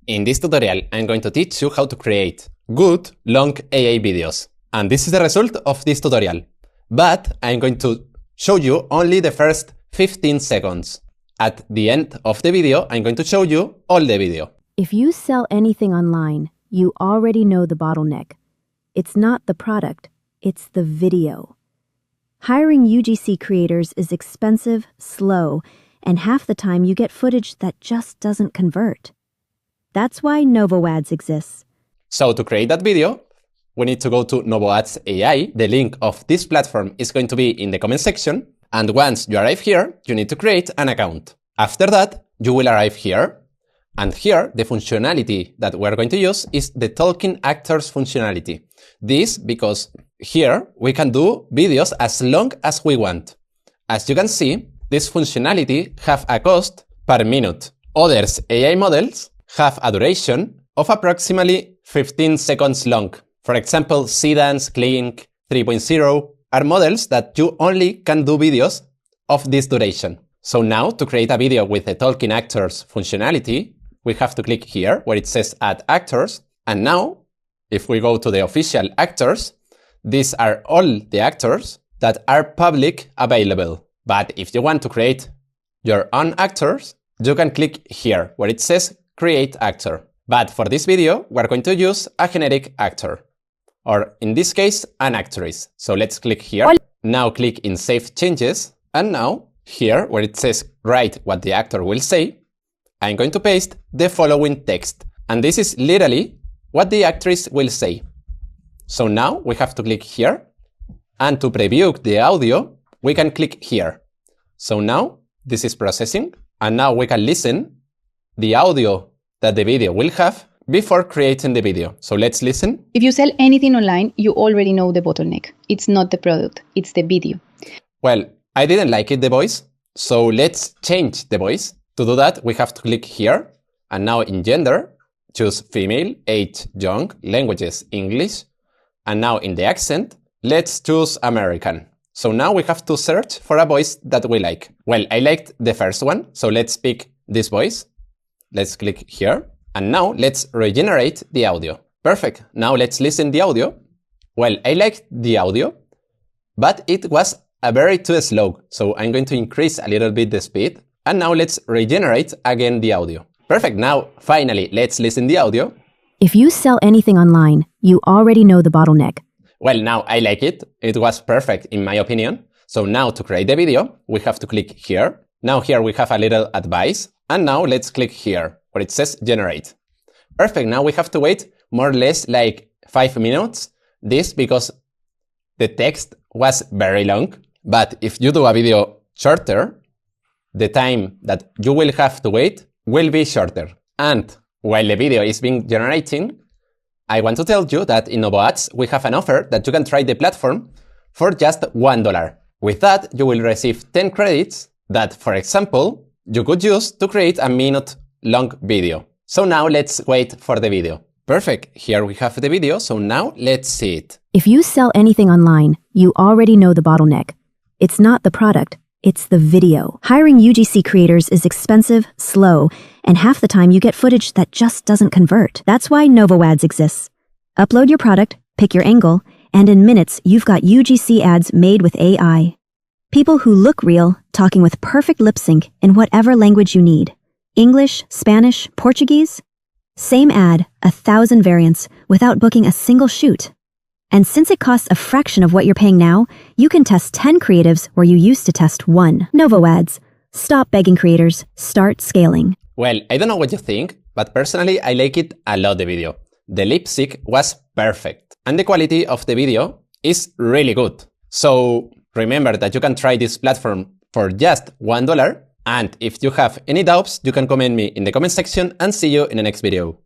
In this tutorial, I'm going to teach you how to create good long AI videos. And this is the result of this tutorial. But I'm going to show you only the first 15 seconds. At the end of the video, I'm going to show you all the video. If you sell anything online, you already know the bottleneck. It's not the product, it's the video. Hiring UGC creators is expensive, slow, and half the time you get footage that just doesn't convert. That's why NovoAds exists. So to create that video, we need to go to NovoAds AI. The link of this platform is going to be in the comment section. And once you arrive here, you need to create an account. After that, you will arrive here. And here, the functionality that we're going to use is the talking actors functionality. This because here we can do videos as long as we want. As you can see, this functionality have a cost per minute. Others AI models have a duration of approximately 15 seconds long. For example, Cdance, Clink, 3.0 are models that you only can do videos of this duration. So now, to create a video with the talking actors functionality, we have to click here where it says Add Actors. And now, if we go to the official actors, these are all the actors that are public available. But if you want to create your own actors, you can click here where it says Create Actor. But for this video, we're going to use a generic actor, or in this case, an actress. So let's click here. Now click in Save Changes. And now here where it says Write what the actor will say, I'm going to paste the following text. And this is literally what the actress will say. So now we have to click here. And to preview the audio, we can click here. So now this is processing. And now we can listen the audio that the video will have before creating the video. So let's listen. If you sell anything online, you already know the bottleneck. It's not the product, it's the video. Well, I didn't like it, the voice. So let's change the voice. To do that, we have to click here. And now in gender, choose female, age, young, languages, English. And now in the accent, let's choose American. So now we have to search for a voice that we like. Well, I liked the first one. So let's pick this voice. Let's click here. And now let's regenerate the audio. Perfect. Now let's listen the audio. Well, I liked the audio, but it was a very too slow. So I'm going to increase a little bit the speed. And now let's regenerate again the audio. Perfect. Now, finally, let's listen the audio. If you sell anything online, you already know the bottleneck. Well, now I like it. It was perfect in my opinion. So now to create the video, we have to click here. Now here we have a little advice. And now let's click here where it says generate. Perfect. Now we have to wait more or less like 5 minutes. This because the text was very long. But if you do a video shorter, the time that you will have to wait will be shorter. And while the video is being generating, I want to tell you that in NovoAds, we have an offer that you can try the platform for just $1. With that, you will receive 10 credits that, for example, you could use to create a minute-long video. So now let's wait for the video. Perfect. Here we have the video. So now let's see it. If you sell anything online, you already know the bottleneck. It's not the product, it's the video. Hiring UGC creators is expensive, slow, and half the time you get footage that just doesn't convert. That's why NovoAds exists. Upload your product, pick your angle, and in minutes, you've got UGC ads made with AI. People who look real, talking with perfect lip sync in whatever language you need. English, Spanish, Portuguese? Same ad, 1,000 variants, without booking a single shoot. And since it costs a fraction of what you're paying now, you can test 10 creatives where you used to test 1. NovoAds. Stop begging creators, start scaling. Well, I don't know what you think, but personally I like it a lot, the video. The lip sync was perfect. And the quality of the video is really good. So remember that you can try this platform for just $1. And if you have any doubts, you can comment me in the comment section and see you in the next video.